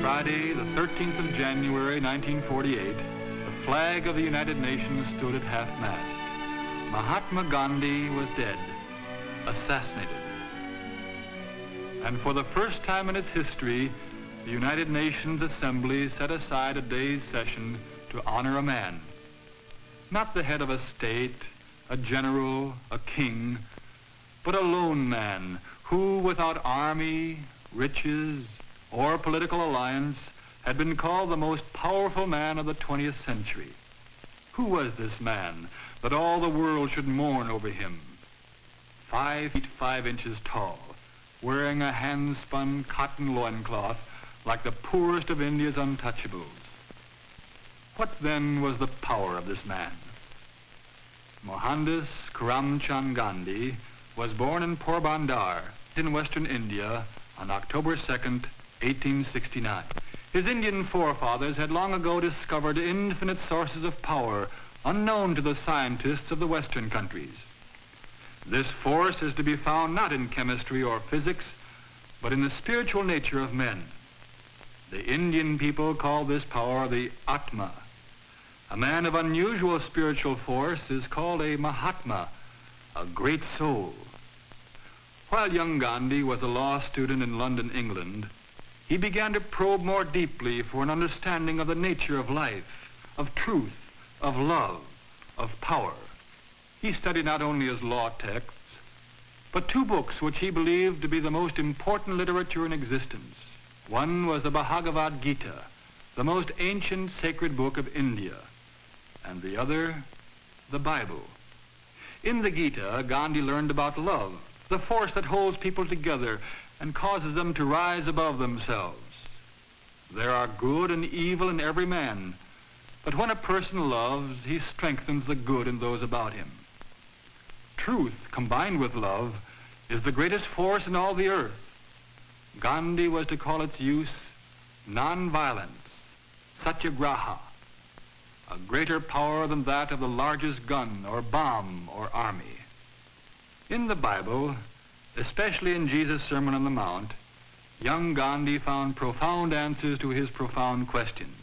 Friday, the 13th of January, 1948, the flag of the United Nations stood at half-mast. Mahatma Gandhi was dead, assassinated. And for the first time in its history, the United Nations Assembly set aside a day's session to honor a man. Not the head of a state, a general, a king, but a lone man who, without army, riches, or political alliance, had been called the most powerful man of the 20th century. Who was this man that all the world should mourn over him? 5 feet 5 inches tall, wearing a hand-spun cotton loincloth like the poorest of India's untouchables. What then was the power of this man? Mohandas Karamchand Gandhi was born in Porbandar in western India on October 2nd, 1869. His Indian forefathers had long ago discovered infinite sources of power unknown to the scientists of the Western countries. This force is to be found not in chemistry or physics, but in the spiritual nature of men. The Indian people call this power the Atma. A man of unusual spiritual force is called a Mahatma, a great soul. While young Gandhi was a law student in London, England, he began to probe more deeply for an understanding of the nature of life, of truth, of love, of power. He studied not only his law texts, but 2 books which he believed to be the most important literature in existence. One was the Bhagavad Gita, the most ancient sacred book of India, and the other, the Bible. In the Gita, Gandhi learned about love, the force that holds people together and causes them to rise above themselves. There are good and evil in every man, but when a person loves, he strengthens the good in those about him. Truth, combined with love, is the greatest force in all the earth. Gandhi was to call its use nonviolence, satyagraha, a greater power than that of the largest gun or bomb or army. In the Bible, especially in Jesus' Sermon on the Mount, young Gandhi found profound answers to his profound questions.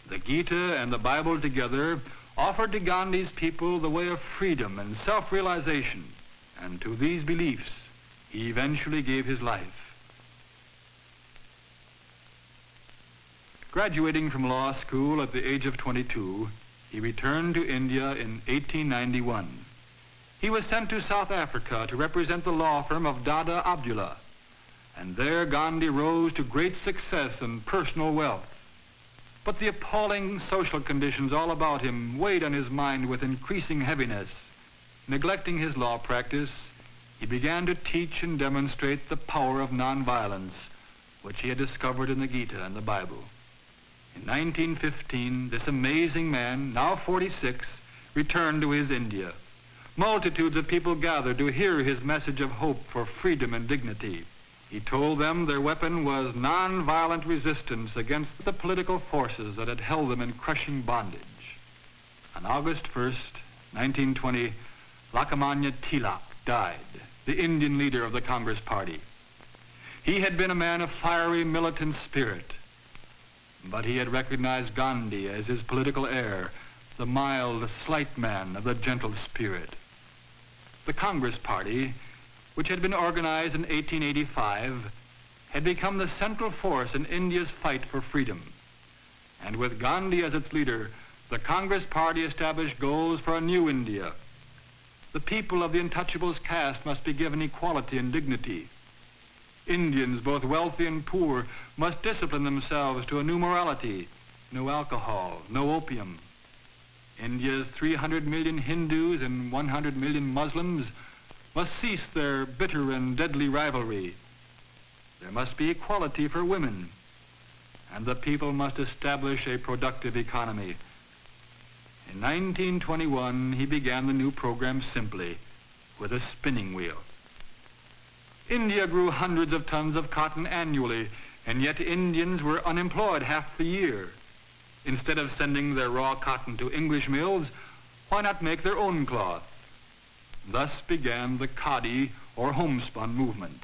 The Gita and the Bible together offered to Gandhi's people the way of freedom and self-realization, and to these beliefs he eventually gave his life. Graduating from law school at the age of 22, he returned to India in 1891. He was sent to South Africa to represent the law firm of Dada Abdullah, and there Gandhi rose to great success and personal wealth. But the appalling social conditions all about him weighed on his mind with increasing heaviness. Neglecting his law practice, he began to teach and demonstrate the power of nonviolence, which he had discovered in the Gita and the Bible. In 1915, this amazing man, now 46, returned to his India. Multitudes of people gathered to hear his message of hope for freedom and dignity. He told them their weapon was nonviolent resistance against the political forces that had held them in crushing bondage. On August 1st, 1920, Lokmanya Tilak died, the Indian leader of the Congress Party. He had been a man of fiery militant spirit, but he had recognized Gandhi as his political heir, the mild, slight man of the gentle spirit. The Congress Party, which had been organized in 1885, had become the central force in India's fight for freedom. And with Gandhi as its leader, the Congress Party established goals for a new India. The people of the Untouchables caste must be given equality and dignity. Indians, both wealthy and poor, must discipline themselves to a new morality: no alcohol, no opium. India's 300 million Hindus and 100 million Muslims must cease their bitter and deadly rivalry. There must be equality for women, and the people must establish a productive economy. In 1921, he began the new program simply, with a spinning wheel. India grew hundreds of tons of cotton annually, and yet Indians were unemployed half the year. Instead of sending their raw cotton to English mills, why not make their own cloth? Thus began the khadi, or homespun movement.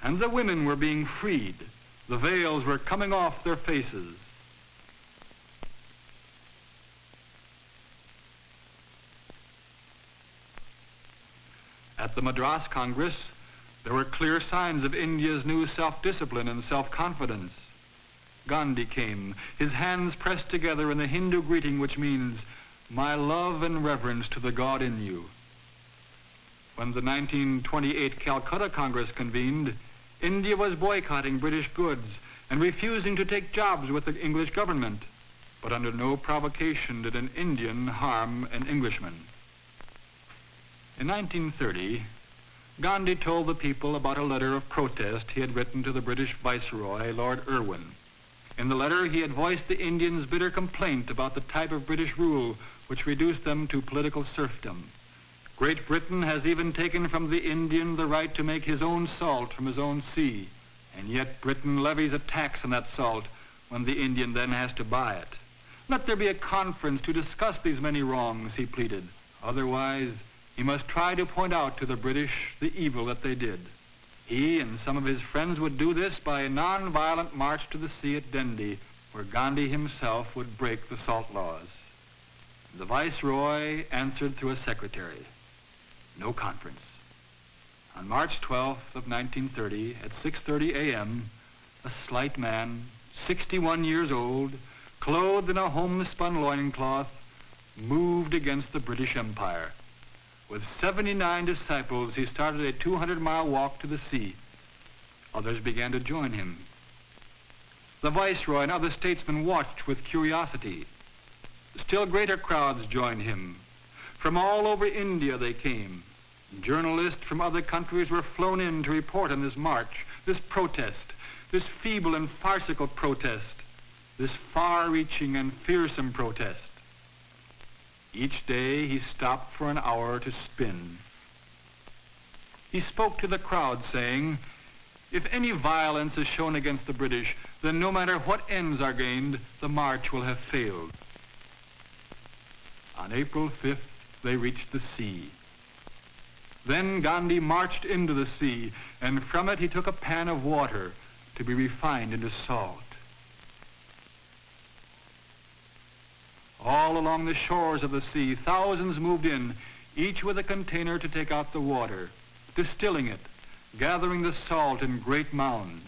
And the women were being freed. The veils were coming off their faces. At the Madras Congress, there were clear signs of India's new self-discipline and self-confidence. Gandhi came, his hands pressed together in the Hindu greeting which means, "My love and reverence to the God in you." When the 1928 Calcutta Congress convened, India was boycotting British goods and refusing to take jobs with the English government, but under no provocation did an Indian harm an Englishman. In 1930, Gandhi told the people about a letter of protest he had written to the British Viceroy, Lord Irwin. In the letter, he had voiced the Indians' bitter complaint about the type of British rule which reduced them to political serfdom. Great Britain has even taken from the Indian the right to make his own salt from his own sea, and yet Britain levies a tax on that salt when the Indian then has to buy it. Let there be a conference to discuss these many wrongs, he pleaded. Otherwise, he must try to point out to the British the evil that they did. He and some of his friends would do this by a non-violent march to the sea at Dundee, where Gandhi himself would break the salt laws. The Viceroy answered through a secretary. No conference. On March 12th of 1930, at 6:30 a.m., a slight man, 61 years old, clothed in a homespun loincloth, moved against the British Empire. With 79 disciples, he started a 200-mile walk to the sea. Others began to join him. The Viceroy and other statesmen watched with curiosity. Still greater crowds joined him. From all over India they came. Journalists from other countries were flown in to report on this march, this protest, this feeble and farcical protest, this far-reaching and fearsome protest. Each day he stopped for an hour to spin. He spoke to the crowd saying, "If any violence is shown against the British, then no matter what ends are gained, the march will have failed." On April 5th, they reached the sea. Then Gandhi marched into the sea, and from it he took a pan of water to be refined into salt. All along the shores of the sea, thousands moved in, each with a container to take out the water, distilling it, gathering the salt in great mounds.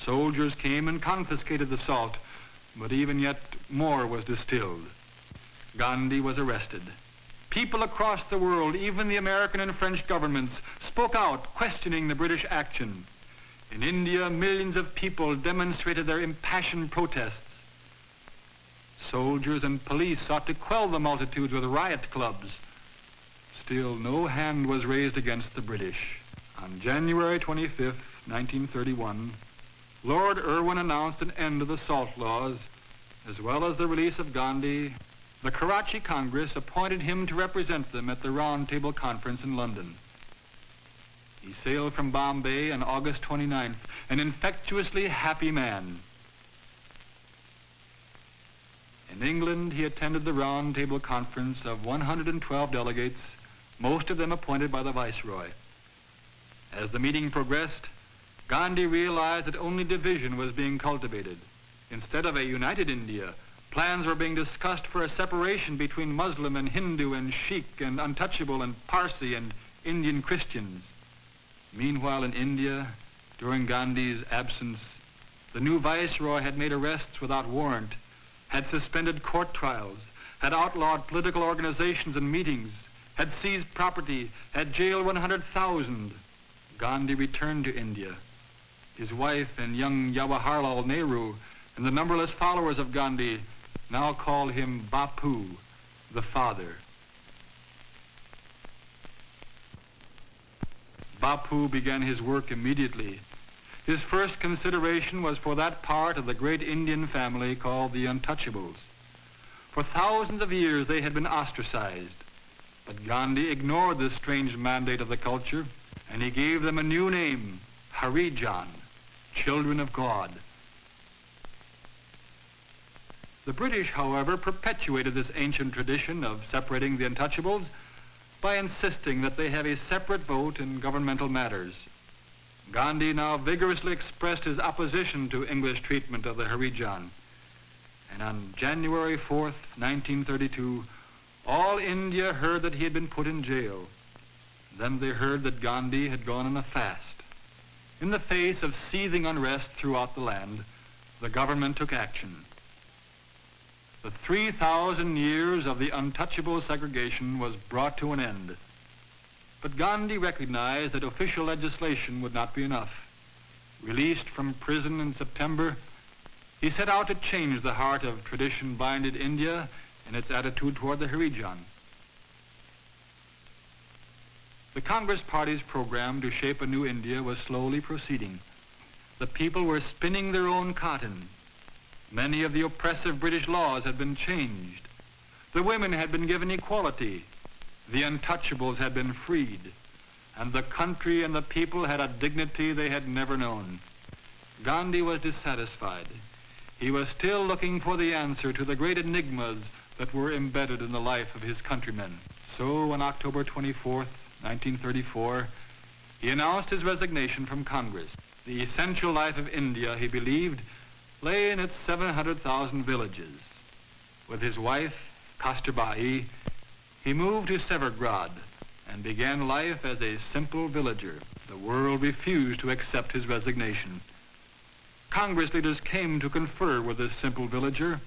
Soldiers came and confiscated the salt, but even yet more was distilled. Gandhi was arrested. People across the world, even the American and French governments, spoke out, questioning the British action. In India, millions of people demonstrated their impassioned protests. Soldiers and police sought to quell the multitudes with riot clubs. Still, no hand was raised against the British. On January 25th, 1931, Lord Irwin announced an end to the salt laws, as well as the release of Gandhi. The Karachi Congress appointed him to represent them at the Round Table Conference in London. He sailed from Bombay on August 29th, an infectiously happy man. In England, he attended the Round Table Conference of 112 delegates, most of them appointed by the Viceroy. As the meeting progressed, Gandhi realized that only division was being cultivated. Instead of a united India, plans were being discussed for a separation between Muslim and Hindu and Sikh and Untouchable and Parsi and Indian Christians. Meanwhile, in India, During Gandhi's absence, the new viceroy had made arrests without warrant, had suspended court trials, had outlawed political organizations and meetings, had seized property, had jailed 100,000. Gandhi returned to India. His wife and young Jawaharlal Nehru and the numberless followers of Gandhi now call him Bapu, the father. Bapu began his work immediately. His first consideration was for that part of the great Indian family called the Untouchables. For thousands of years they had been ostracized, but Gandhi ignored this strange mandate of the culture, and he gave them a new name, Harijan, children of God. The British, however, perpetuated this ancient tradition of separating the Untouchables by insisting that they have a separate vote in governmental matters. Gandhi now vigorously expressed his opposition to English treatment of the Harijan. And on January 4th, 1932, all India heard that he had been put in jail. Then they heard that Gandhi had gone on a fast. In the face of seething unrest throughout the land, the government took action. The 3,000 years of the untouchable segregation was brought to an end. But Gandhi recognized that official legislation would not be enough. Released from prison in September, he set out to change the heart of tradition-binded India in its attitude toward the Harijan. The Congress Party's program to shape a new India was slowly proceeding. The people were spinning their own cotton. Many of the oppressive British laws had been changed. The women had been given equality. The untouchables had been freed. And the country and the people had a dignity they had never known. Gandhi was dissatisfied. He was still looking for the answer to the great enigmas that were embedded in the life of his countrymen. So on October 24th, 1934, he announced his resignation from Congress. The essential life of India, he believed, lay in its 700,000 villages. With his wife, Kasturbai, he moved to Severgrad and began life as a simple villager. The world refused to accept his resignation. Congress leaders came to confer with this simple villager.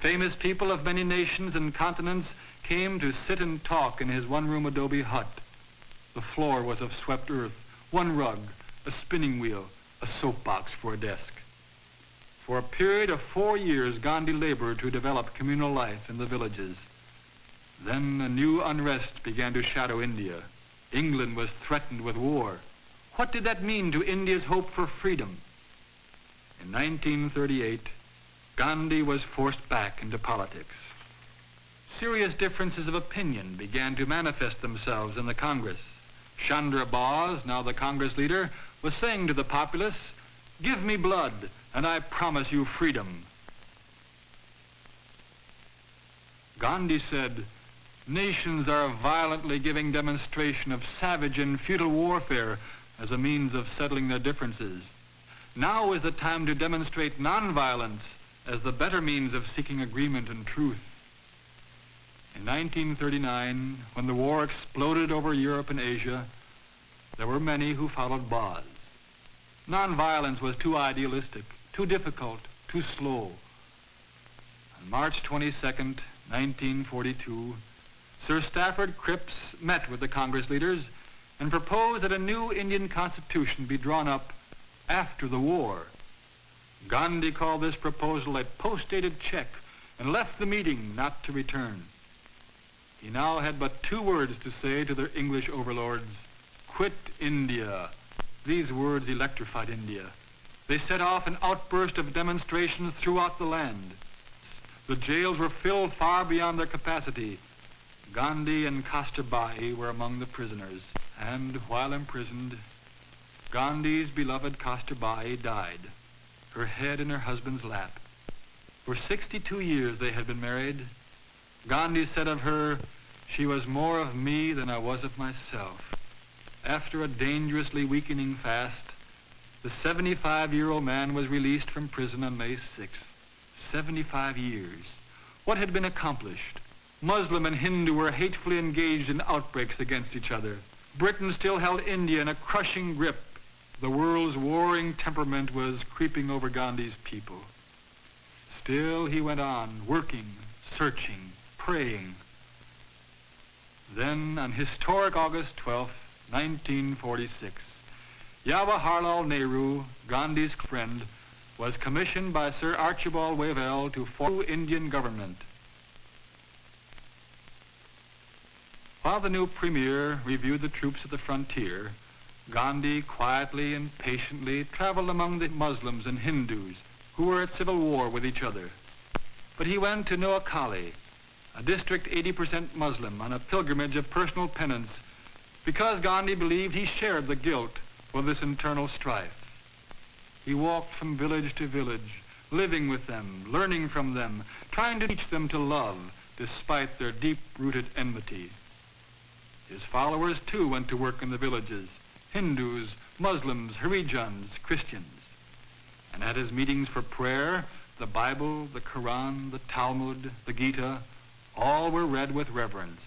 Famous people of many nations and continents came to sit and talk in his one-room adobe hut. The floor was of swept earth, one rug, a spinning wheel, a soapbox for a desk. For a period of 4 years, Gandhi labored to develop communal life in the villages. Then a new unrest began to shadow India. England was threatened with war. What did that mean to India's hope for freedom? In 1938, Gandhi was forced back into politics. Serious differences of opinion began to manifest themselves in the Congress. Chandra Bose, now the Congress leader, was saying to the populace, "Give me blood, and I promise you freedom." Gandhi said, "Nations are violently giving demonstration of savage and futile warfare as a means of settling their differences. Now is the time to demonstrate nonviolence as the better means of seeking agreement and truth." In 1939, when the war exploded over Europe and Asia, there were many who followed Bose. Nonviolence was too idealistic, too difficult, too slow. On March 22nd, 1942, Sir Stafford Cripps met with the Congress leaders and proposed that a new Indian constitution be drawn up after the war. Gandhi called this proposal a post-dated check and left the meeting not to return. He now had but 2 words to say to their English overlords: "Quit India." These words electrified India. They set off an outburst of demonstrations throughout the land. The jails were filled far beyond their capacity. Gandhi and Kasturbai were among the prisoners. And while imprisoned, Gandhi's beloved Kasturbai died, her head in her husband's lap. For 62 years they had been married. Gandhi said of her, "She was more of me than I was of myself." After a dangerously weakening fast, the 75-year-old man was released from prison on May 6th. 75 years. What had been accomplished? Muslim and Hindu were hatefully engaged in outbreaks against each other. Britain still held India in a crushing grip. The world's warring temperament was creeping over Gandhi's people. Still, he went on, working, searching, praying. Then, on historic August 12th, 1946, Jawaharlal Nehru, Gandhi's friend, was commissioned by Sir Archibald Wavell to form the Indian government. While the new premier reviewed the troops at the frontier, Gandhi quietly and patiently traveled among the Muslims and Hindus who were at civil war with each other. But he went to Noakhali, a district 80% Muslim, on a pilgrimage of personal penance because Gandhi believed he shared the guilt for this internal strife. He walked from village to village, living with them, learning from them, trying to teach them to love despite their deep-rooted enmity. His followers, too, went to work in the villages, Hindus, Muslims, Harijans, Christians. And at his meetings for prayer, the Bible, the Quran, the Talmud, the Gita, all were read with reverence.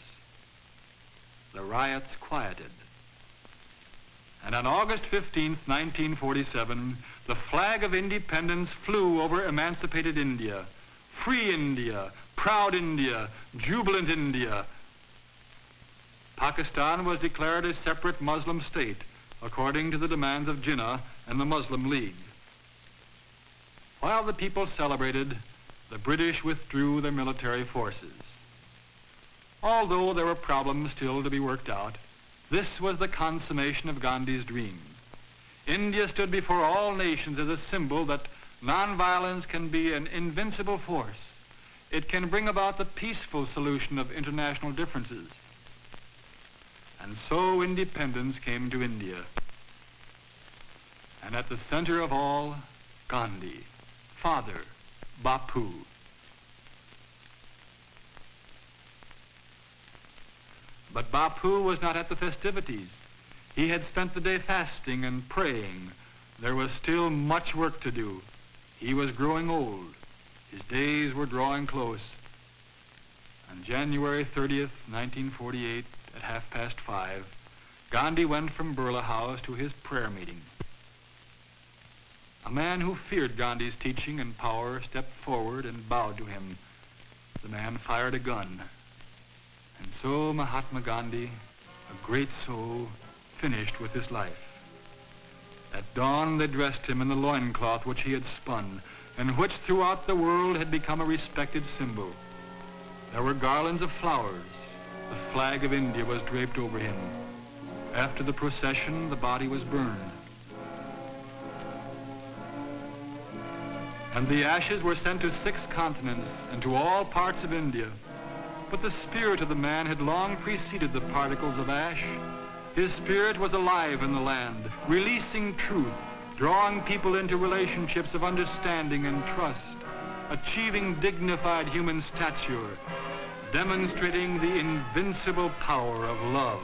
The riots quieted. And on August 15th, 1947, the flag of independence flew over emancipated India. Free India, proud India, jubilant India. Pakistan was declared a separate Muslim state, according to the demands of Jinnah and the Muslim League. While the people celebrated, the British withdrew their military forces. Although there were problems still to be worked out, this was the consummation of Gandhi's dream. India stood before all nations as a symbol that nonviolence can be an invincible force. It can bring about the peaceful solution of international differences. And so independence came to India. And at the center of all, Gandhi, father, Bapu. But Bapu was not at the festivities. He had spent the day fasting and praying. There was still much work to do. He was growing old. His days were drawing close. On January 30th, 1948, at 5:30, Gandhi went from Birla House to his prayer meeting. A man who feared Gandhi's teaching and power stepped forward and bowed to him. The man fired a gun. And so Mahatma Gandhi, a great soul, finished with his life. At dawn they dressed him in the loincloth which he had spun, and which throughout the world had become a respected symbol. There were garlands of flowers. The flag of India was draped over him. After the procession, the body was burned. And the ashes were sent to 6 continents and to all parts of India. But the spirit of the man had long preceded the particles of ash. His spirit was alive in the land, releasing truth, drawing people into relationships of understanding and trust, achieving dignified human stature, demonstrating the invincible power of love.